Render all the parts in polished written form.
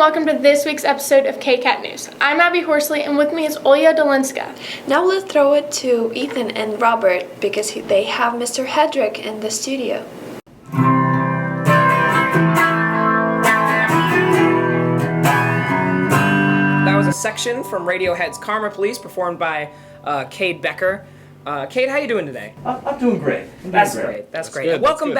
welcome to this week's episode of KCAT News. I'm Abby Horsley, and with me is Olya Dolinska. Now let's throw it to Ethan and Robert because they have Mr. Hedrick in the studio. That was a section from Radiohead's Karma Police performed by Cade Becker. Cade, how you doing today? I'm doing great. That's great. That's great. Good. Welcome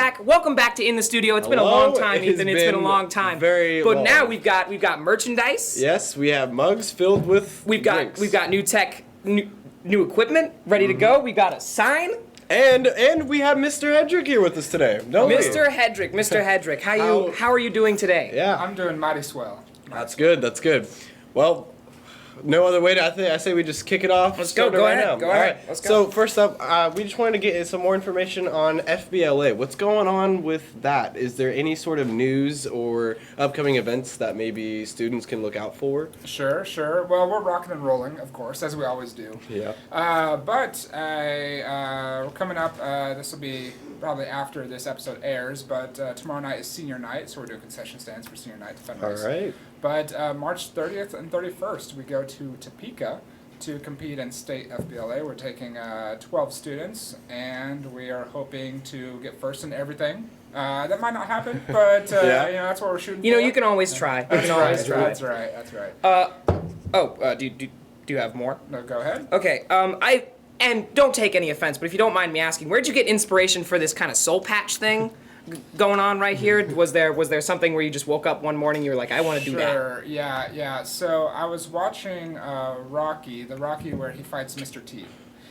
back to In the Studio. It's been a long time, Ethan. It's been a long time. Very but long. now we've got merchandise. Yes, we have mugs filled with drinks. We've got new tech, new equipment ready to go. We got a sign. And we have Mr. Hedrick here with us today. Mr. Hedrick, how are you doing today? Yeah. I'm doing mighty swell. That's good. Well, no other way I say we just kick it off. Let's go. Go ahead. now. Go All ahead. right. Let's go. So first up, we just wanted to get some more information on FBLA. What's going on with that? Is there any sort of news or upcoming events that maybe students can look out for? Sure. Well, we're rocking and rolling, of course, as we always do. Yeah. But we're coming up. This will be probably after this episode airs, but tomorrow night is senior night, so we're doing concession stands for senior night to fundraise. All right. But March 30th and 31st, we go to Topeka to compete in state FBLA. We're taking 12 students, and we are hoping to get first in everything. That might not happen, but that's what we're shooting for. You can always try. That's right. Do you have more? No, go ahead. Okay. And don't take any offense, but if you don't mind me asking, where'd you get inspiration for this kind of soul patch thing going on right here? Was there something where you just woke up one morning, you were like, I want to do that? Sure, yeah. So I was watching Rocky where he fights Mr. T.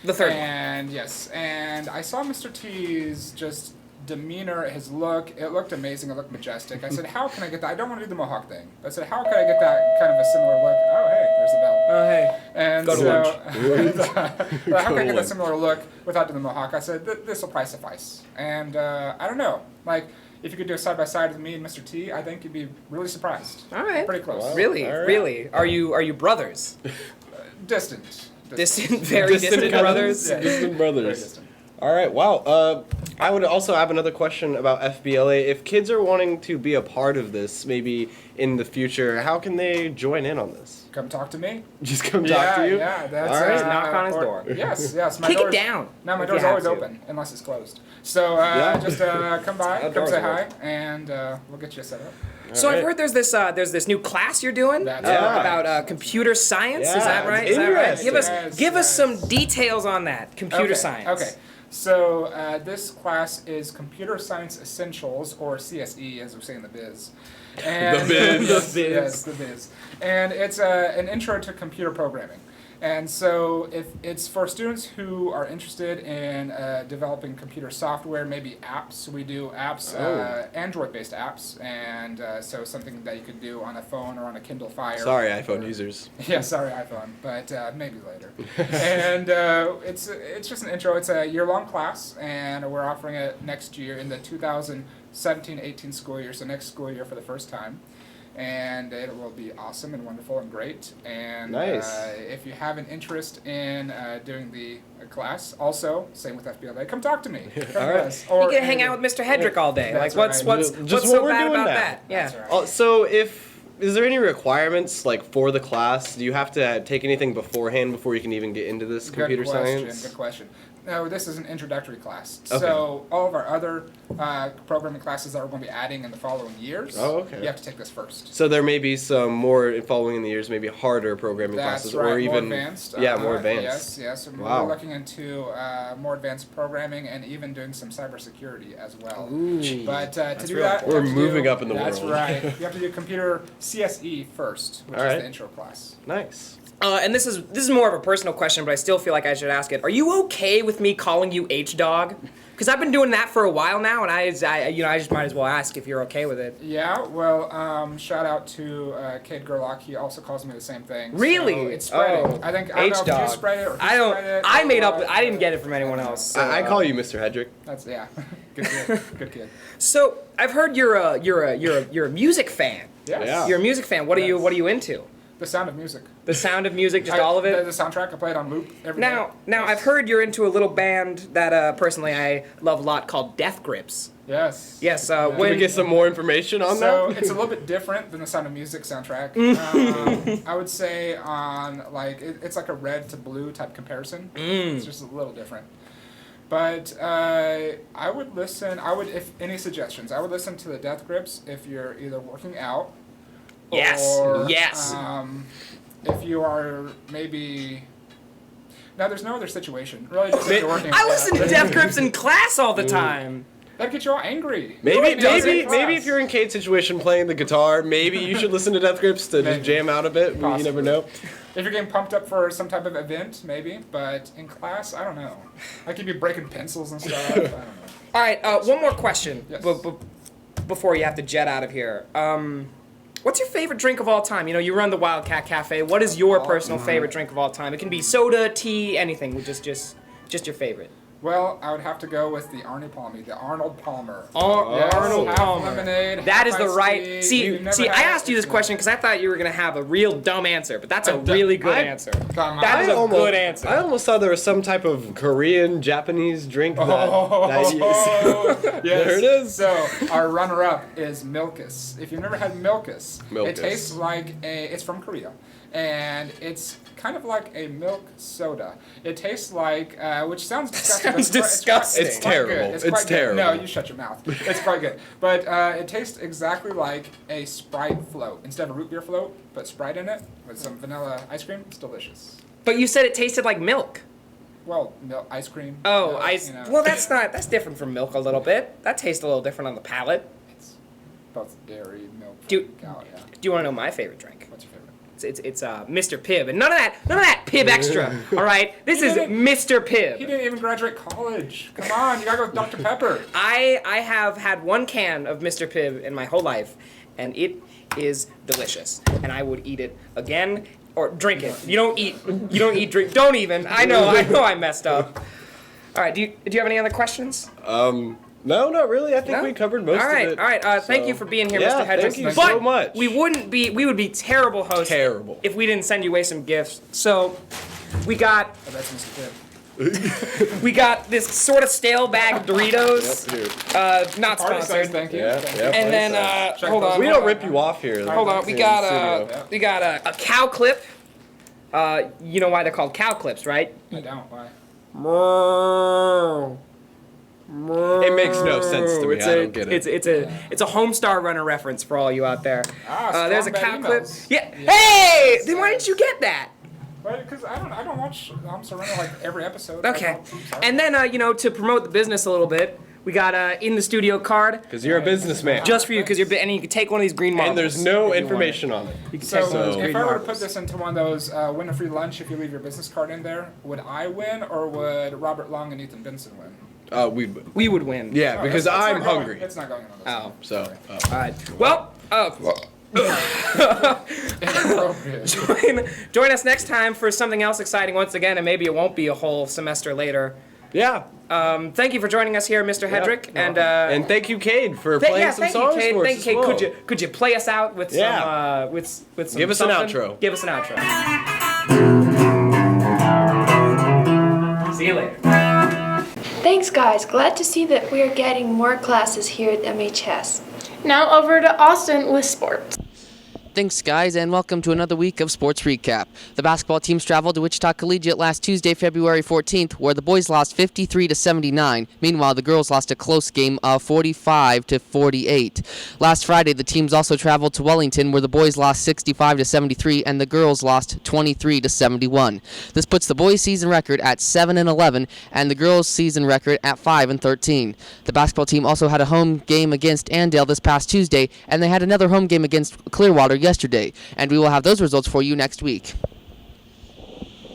The third one. And yes, and I saw Mr. T's just demeanor, his look. It looked amazing. It looked majestic. I said, how can I get that? I don't want to do the Mohawk thing. I said, how can I get that kind of a similar look? Oh, hey, there's the bell. Oh, hey. And Go to how can I get that similar look without doing the Mohawk? I said, this will probably suffice. And I don't know, like, if you could do a side-by-side with me and Mr. T, I think you'd be really surprised. All right. Pretty close. Wow. Really? All right. Really? Are you brothers? Distant. Very distant brothers? Yeah. Distant Very brothers. distant. All right, wow. I would also have another question about FBLA. If kids are wanting to be a part of this, maybe in the future, how can they join in on this? Come talk to me. Just come talk to you? Yeah, that's All right. Just knock on his door. Yes. My Kick it door's, down. No, my if door's you have always to. open, unless it's closed. So just come by, come Outdoors say will hi, work. and we'll get you set up. So All I've right. heard there's this new class you're doing That's right. about computer science. Yeah, Is that right? it's Is that right? interesting. Give us Yes. some details on that. Computer science. Okay. So this class is Computer Science Essentials, or CSE, as we say in the biz. And, The biz. Yes, The biz. yes, the biz. And it's an intro to computer programming. And so if it's for students who are interested in developing computer software, maybe apps. We do apps, Android-based apps, and so something that you could do on a phone or on a Kindle Fire. Sorry, iPhone users. Yeah, sorry, iPhone, but maybe later. And it's just an intro. It's a year-long class, and we're offering it next year in the 2017-18 school year, so next school year for the first time. And it will be awesome and wonderful and great. And Nice. If you have an interest in doing the class, also, same with FBLA, come talk to me. Come All to right. us. You get to hang out with Mr. Hedrick all day. That's Like, what's right. what's Just what's what so we're bad doing about now. that? Yeah. That's right. So is there any requirements like for the class? Do you have to take anything beforehand before you can even get into this computer science? Good question. No, this is an introductory class. Okay. So all of our other programming classes that we're going to be adding in the following years, Oh, okay. you have to take this first. So there may be some more following in the years, maybe harder programming That's classes, right, or even more advanced. Yeah, more advanced. Yes. Wow. We're looking into more advanced programming and even doing some cybersecurity as well. Ooh. But to do real that, cool. you We're have to moving do- up in the That's world. right. You have to do computer CSE first, which All is right. the intro class. Nice. And this is more of a personal question, but I still feel like I should ask it. Are you okay with me calling you H-Dog? Because I've been doing that for a while now, and I just might as well ask if you're okay with it. Yeah, well, shout out to Cade Gerlach. He also calls me the same thing. Really? So it's spreading. Oh, I don't know if H-Dog. you spread it or he I don't. spread it. I or made up. what. I didn't get it from anyone else. So, I call you Mr. Hedrick. That's Good kid. Good kid. So I've heard you're a music fan. Yes. Yeah. You're a music fan. What are you into? The Sound of Music. The Sound of Music, just all of it. The soundtrack I play it on loop every day. Now I've heard you're into a little band that personally I love a lot called Death Grips. Yes. Yes. Can we get some more information on So that? it's a little bit different than the Sound of Music soundtrack. I would say on it's like a red to blue type comparison. It's just a little different. But I would listen. If any suggestions, I would listen to the Death Grips if you're either working out. Yes. Or, Yes. If you are maybe. Now there's no other situation. Really, just if you're working. I listen to Death Grips in class all the time. That'd get you all angry. Maybe Class. if you're in Kate's situation playing the guitar, maybe you should listen to Death Grips to just jam out a bit. You Possibly. never know. If you're getting pumped up for some type of event, maybe. But in class, I don't know. I could be breaking pencils and stuff. I don't know. All right. One more question. Yes. Before you have to jet out of here. What's your favorite drink of all time? You know, you run the Wildcat Cafe. What is your personal favorite drink of all time? It can be soda, tea, anything. Just your favorite. Well, I would have to go with the Arnold Palmer. Arnold half Palmer. lemonade, That half is the iced right. tea. See, You've never I had asked you it? this question because I thought you were gonna have a real dumb answer, but that's a A du- really good I- answer. Come on. That is a good answer. I almost thought there was some type of Korean, Japanese drink that. Yes. There it is. So our runner-up is Milkus. If you've never had Milkus, Milkus. it tastes like it's from Korea, and it's kind of like a milk soda. It tastes like, which sounds disgusting. Sounds but disgusting. It's quite terrible. good. It's quite good. terrible. No, you shut your mouth. It's quite good. But it tastes exactly like a Sprite float. Instead of root beer float, put Sprite in it with some vanilla ice cream. It's delicious. But you said it tasted like milk. Well, ice cream. Oh, ice. You know. Well, that's different from milk a little bit. That tastes a little different on the palate. It's both dairy, milk, Do- cow, yeah. Do you want to know my favorite drink? What's your favorite? It's Mr. Pibb, and none of that Pibb extra. All right, this is didn't- Mr. He Pibb. didn't even graduate college. Come on, you gotta go with Dr. Pepper. I have had one can of Mr. Pibb in my whole life, and it is delicious, and I would eat it again or drink it. You don't eat drink. Don't even. I know I messed up. All right, do you have any other questions? No, not really. I think No? we covered most All right, of it. all right. Thank So- you for being here, Yeah, Mr. Hedrick. thank you but so much. we would be terrible hosts. Terrible. If we didn't send you away some gifts. So we got Oh, that's Mr. Pibb. we got this sort of stale bag of Doritos. Yep, here. Not Party size, sponsored. thank you. Yeah, Thank yeah. you. And then Check hold those. on. We don't rip you off here. Hold on. We in got the studio. we got a cow clip. You know why they're called cow clips, right? I don't. Why? It makes no sense to me. It's I a don't get it. it's a Homestar Runner reference for all you out there. There's a strong cow bad clip. emails. Yeah. Hey, then why didn't you get that? Right, because I don't watch Serena like every episode. Okay. I'm sorry. And then to promote the business a little bit, we got in the studio card Because you're a businessman. just for you because and you can take one of these green marbles. And there's no if you want information on it. You can So, take one of those if green I were to marbles. put this into one of those win a free lunch if you leave your business card in there, would I win or would Robert Long and Ethan Benson win? We would win. Yeah, No, because it's not I'm going- hungry. It's not going on this Oh. one. So, Sorry. All right. Well, Inappropriate. join us next time for something else exciting once again, and maybe it won't be a whole semester later. yeah. Thank you for joining us here, Mr. Hedrick, and And thank you, Cade, for playing some thank songs you, Kate. for us Thank as you, Kate. well. Could you play us out with Yeah. some with some Give us an something? outro. Give us an outro. See you later. Thanks, guys. Glad to see that we are getting more classes here at MHS. Now over to Austin with sports. Thanks, guys, and welcome to another week of Sports Recap. The basketball teams traveled to Wichita Collegiate last Tuesday, February 14th, where the boys lost 53-79. Meanwhile, the girls lost a close game of 45-48. Last Friday, the teams also traveled to Wellington, where the boys lost 65-73 and the girls lost 23-71. This puts the boys' season record at 7-11 and the girls' season record at 5-13. The basketball team also had a home game against Andale this past Tuesday, and they had another home game against Clearwater yesterday, and we will have those results for you next week.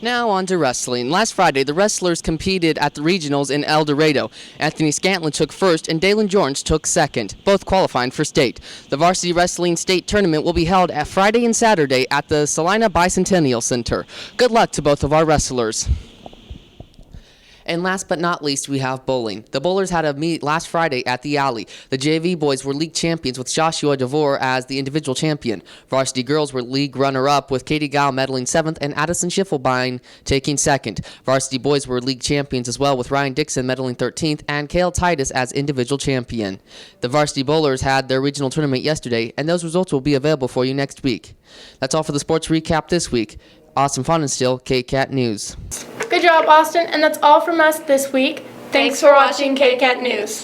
Now on to wrestling. Last Friday, the wrestlers competed at the regionals in El Dorado. Anthony Scantlin took first and Dalen Jorns took second, both qualifying for state. The varsity wrestling state tournament will be held at Friday and Saturday at the Salina Bicentennial Center. Good luck to both of our wrestlers. And last but not least, we have bowling. The bowlers had a meet last Friday at the Alley. The JV boys were league champions with Joshua DeVore as the individual champion. Varsity girls were league runner-up with Katie Gao medaling 7th and Addison Schiffelbein taking 2nd. Varsity boys were league champions as well with Ryan Dixon medaling 13th and Kale Titus as individual champion. The varsity bowlers had their regional tournament yesterday, and those results will be available for you next week. That's all for the sports recap this week. Austin Fonenstill, KCAT News. Good job, Austin, and that's all from us this week. Thanks for watching KCAT News.